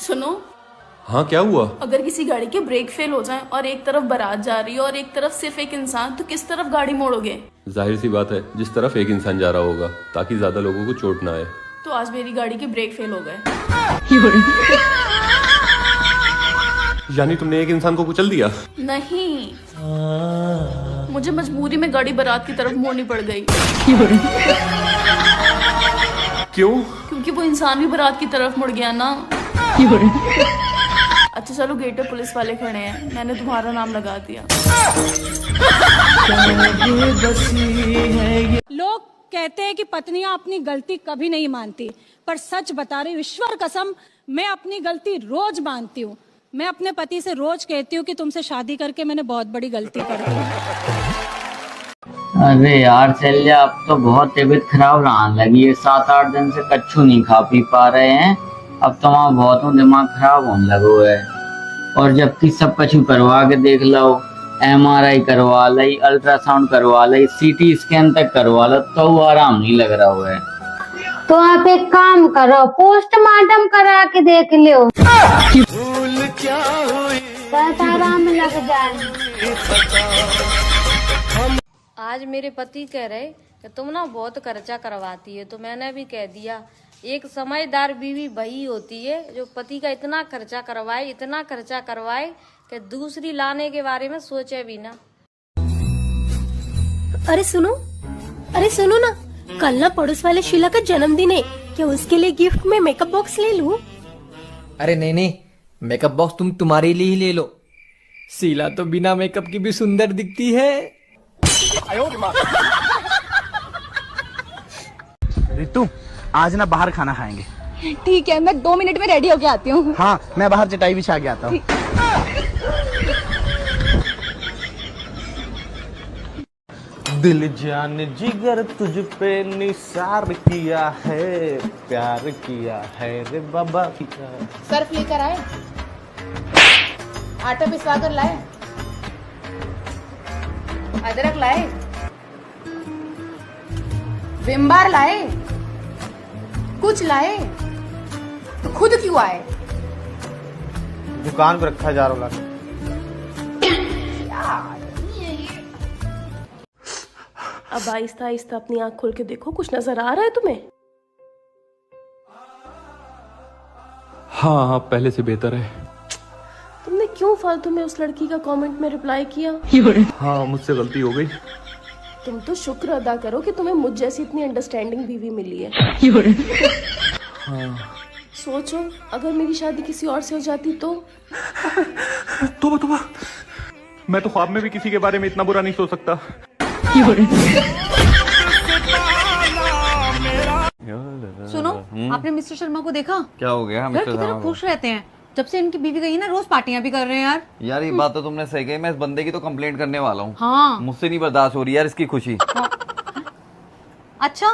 सुनो, हाँ क्या हुआ? अगर किसी गाड़ी के ब्रेक फेल हो जाए और एक तरफ बारात जा रही है और एक तरफ सिर्फ एक इंसान, तो किस तरफ गाड़ी मोड़ोगे? जाहिर सी बात है, जिस तरफ एक इंसान जा रहा होगा, ताकि ज्यादा लोगों को चोट ना आए। तो आज मेरी गाड़ी के ब्रेक फेल हो गए। यानी तुमने एक इंसान को कुचल दिया? नहीं, मुझे मजबूरी में गाड़ी बारात की तरफ मोड़नी पड़ गई। क्यों? क्योंकि वो इंसान भी बारात की तरफ मुड़ गया ना। अच्छा चलो, गेट पे पुलिस वाले खड़े हैं, मैंने तुम्हारा नाम लगा दिया। लोग कहते हैं कि पत्नियां अपनी गलती कभी नहीं मानती, पर सच बता रही, ईश्वर कसम, मैं अपनी गलती रोज मानती हूँ। मैं अपने पति से रोज कहती हूँ कि तुमसे शादी करके मैंने बहुत बड़ी गलती कर दी। अरे यार शैल्या, अब तो बहुत तबीयत खराब रहने लगी है। 7-8 दिन से कच्चू नहीं खा पी पा रहे हैं। अब तो वहाँ बहुत दिमाग खराब होने लगो है। और जबकि सब कछु करवा के देख लो, MRI करवा ली, अल्ट्रासाउंड करवा ली, CT स्कैन तक करवा लो, तो आराम नहीं लग रहा है। तो आप एक काम करो, पोस्टमार्टम करा के देख लो, आराम लग जाए। आज मेरे पति कह रहे कि तुम ना बहुत खर्चा करवाती है, तो मैंने भी कह दिया, एक समझदार बीवी वही होती है जो पति का इतना खर्चा करवाए कि दूसरी लाने के बारे में सोचे भी ना। अरे सुनो ना, कल ना पड़ोस वाले शीला का जन्मदिन है, क्या उसके लिए गिफ्ट में मेकअप बॉक्स ले लूं? अरे नहीं, मेकअप बॉक्स तुम तुम्हारे लिए ही ले लो। शीला तो बिना मेकअप की भी सुंदर दिखती है। रितु, आज ना बाहर खाना खाएंगे। ठीक है, मैं 2 मिनट में रेडी होके आती हूँ। हाँ, मैं बाहर चटाई बिछा के आता हूँ। दिल जान जिगर तुझ पे निसार किया है, प्यार किया है रे बाबा। सर्फ लेकर आए, आटा पिसवा कर लाए, अदरक लाए, विम बार लाए, कुछ लाए तो खुद क्यों आए? दुकान पर रखा जा रहा है। अब आहिस्ता आहिस्ता अपनी आंख खोल के देखो, कुछ नजर आ रहा है तुम्हें? हाँ, पहले से बेहतर है। तुमने क्यों फालतू में उस लड़की का कमेंट में रिप्लाई किया? हाँ, मुझसे गलती हो गई। तुम तो शुक्र अदा करो कि तुम्हें मुझ जैसी इतनी अंडरस्टैंडिंग बीवी मिली है। हाँ। सोचो, अगर मेरी शादी किसी और से हो जाती तो? तोबा, मैं तो ख्वाब में भी किसी के बारे में इतना बुरा नहीं सोच सकता। सुनो, आपने मिस्टर शर्मा को देखा? क्या हो गया? यार कितना खुश रहते हैं, जब से इनकी बीवी गई है ना, रोज पार्टियां भी कर रहे हैं यार। यार ये बात तो तुमने सही कही, मैं इस बंदे की तो कंप्लेंट करने वाला हूँ। हाँ, मुझसे नहीं बर्दाश्त हो रही यार इसकी खुशी। अच्छा,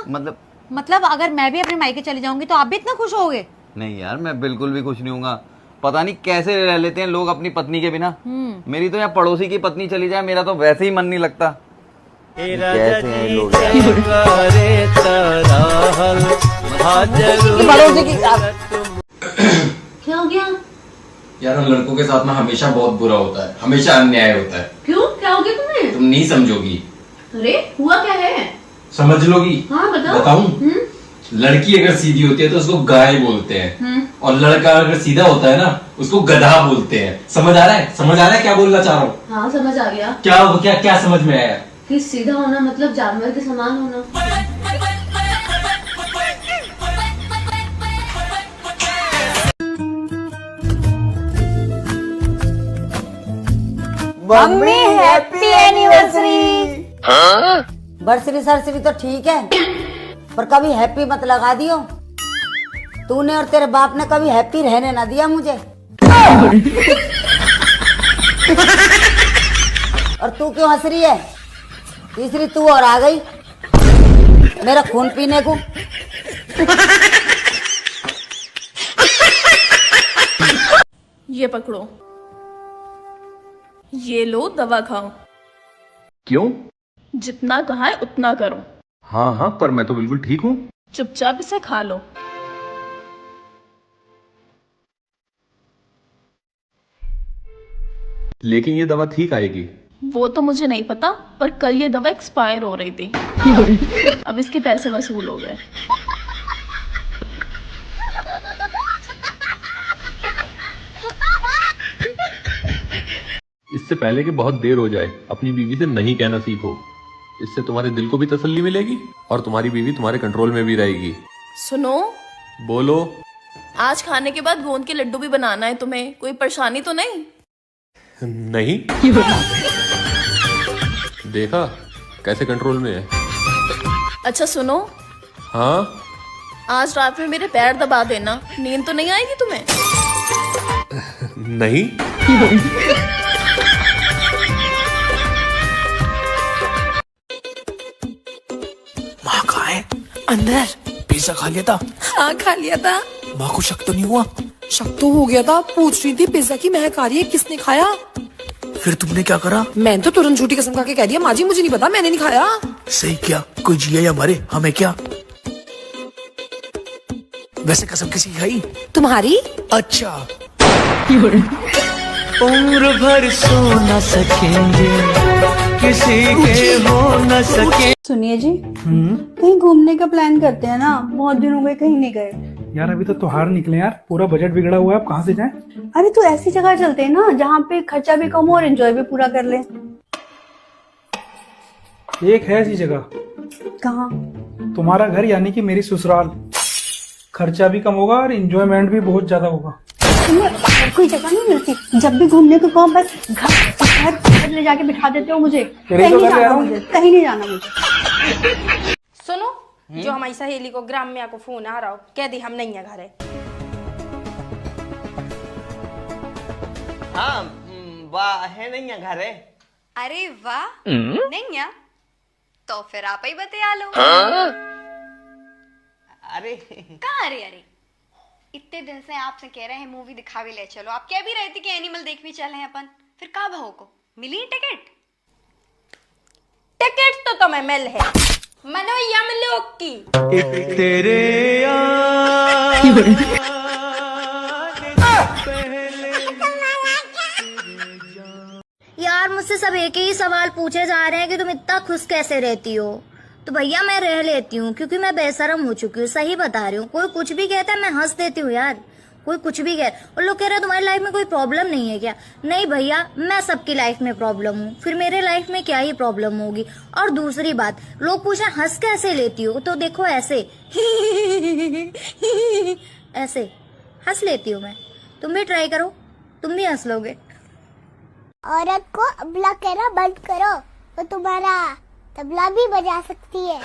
मतलब अगर मैं भी अपने मायके चली जाऊंगी तो आप भी इतना खुश होगे? नहीं यार, मैं बिल्कुल भी खुश नहीं हूँगा। पता नहीं कैसे रह लेते हैं लोग अपनी पत्नी के बिना। मेरी तो यहाँ पड़ोसी की पत्नी चली जाए, मेरा तो वैसे ही मन नहीं लगता। कैसे हैं लोग? क्या हो गया यार? उन लड़कों के साथ में हमेशा बहुत बुरा होता है, हमेशा अन्याय होता है। क्यों, क्या हो गया तुम्हें? तुम नहीं समझोगी। अरे हुआ क्या है? समझ लोगी? हाँ बताऊं? लड़की अगर सीधी होती है तो उसको गाय बोलते हैं, और लड़का अगर सीधा होता है ना, उसको गधा बोलते हैं। समझ आ रहा है क्या बोलना चाह रहा हूँ? हाँ, समझ आ गया। क्या समझ में आया? कि सीधा होना मतलब जानवर के समान होना। Mummy happy anniversary. बरसरी सरसरी तो ठीक है, पर कभी हैप्पी मत लगा दियो। तूने और तेरे बाप ने कभी हैप्पी रहने ना दिया मुझे। और तू क्यों हंस रही है? तीसरी तू और आ गई मेरा खून पीने को। ये पकड़ो, ये लो, दवा खाओ। क्यों? जितना कहा है उतना करो। हाँ, पर मैं तो बिल्कुल ठीक हूँ। चुपचाप इसे खा लो। लेकिन ये दवा ठीक आएगी। वो तो मुझे नहीं पता, पर कल ये दवा एक्सपायर हो रही थी। अब इसके पैसे वसूल हो गए। इससे पहले कि बहुत देर हो जाए, अपनी बीवी से नहीं कहना सीखो। इससे तुम्हारे दिल को भी तसल्ली मिलेगी और तुम्हारी बीवी तुम्हारे कंट्रोल में भी रहेगी। सुनो, बोलो। आज खाने के बाद गोंद के लड्डू भी बनाना है तुम्हें। कोई परेशानी तो नहीं? नहीं। देखा कैसे कंट्रोल में है। अच्छा सुनो, हाँ आज रात में मेरे पैर दबा देना। नींद तो नहीं आएगी तुम्हें? नहीं। माँ कहाँ है? अंदर। पिज्जा खा लिया था? हाँ खा लिया था। माँ को शक तो नहीं हुआ? शक तो हो गया था, पूछ रही थी पिज्जा की महक आ रही है, किसने खाया? फिर तुमने क्या करा? मैंने तो तुरंत झूठी कसम खा के कह दिया, माँ जी मुझे नहीं पता, मैंने नहीं खाया। सही क्या? कोई जिया या मरे, हमें क्या? वैसे कसम किसी की खाई? तुम्हारी। अच्छा। उम्र भर सो न सकेंगे, किसी के हो न सके। सुनिए जी, कहीं घूमने का प्लान करते हैं ना, बहुत दिन हो गए कहीं नहीं गए। यार अभी तो त्योहार निकले यार, पूरा बजट बिगड़ा हुआ है, अब कहाँ से जाएं? अरे तो ऐसी जगह चलते हैं ना जहाँ पे खर्चा भी कम हो और एंजॉय भी पूरा कर ले। एक है ऐसी जगह। कहाँ? तुम्हारा घर यानी कि मेरी ससुराल। खर्चा भी कम होगा और एंजॉयमेंट भी बहुत ज्यादा होगा। तुम्हें कोई जगह नहीं मिलती? जब भी घूमने को कहो बस घर ले जाके बिठा देते हो मुझे। कहीं नहीं जाना मुझे, कहीं नहीं जाना मुझे। सुनो, जो हमारी सहेली को ग्राम्या को फोन आ रहा हो, कह दी हम नहीं है घर है। हाँ वाह है नहीं है घर है। अरे वाह नहीं है तो फिर आप ही बता लो। अरे कहाँ? अरे इतने दिन से आपसे कह रहे हैं मूवी दिखा भी ले चलो, आप कह भी रहे थे कि एनिमल देख भी चले हैं अपन, फिर कहाँ भाव को मिली टिकट? टिकट तो तुम्हें मिल है मनो यमलोक की। तेरे यार मुझसे सब एक ही सवाल पूछे जा रहे हैं कि तुम इतना खुश कैसे रहती हो। तो भैया मैं रह लेती हूँ क्योंकि मैं बेशरम हो चुकी हूँ, सही बता रही हूँ। कोई कुछ भी कहता है मैं हंस देती हूँ यार, कोई कुछ भी कह। और लोग कह रहे हैं तुम्हारी लाइफ में कोई प्रॉब्लम नहीं है क्या? नहीं भैया, मैं सबकी लाइफ में प्रॉब्लम हूँ, फिर मेरे लाइफ में क्या ही प्रॉब्लम होगी। और दूसरी बात, लोग पूछे हंस कैसे लेती हो, तो देखो ऐसे ऐसे हंस लेती हूँ मैं। तुम भी ट्राई करो, तुम भी हंस लोगे। औरत को अबला कहना बंद करो, वो तुम्हारा तबला भी बजा सकती है।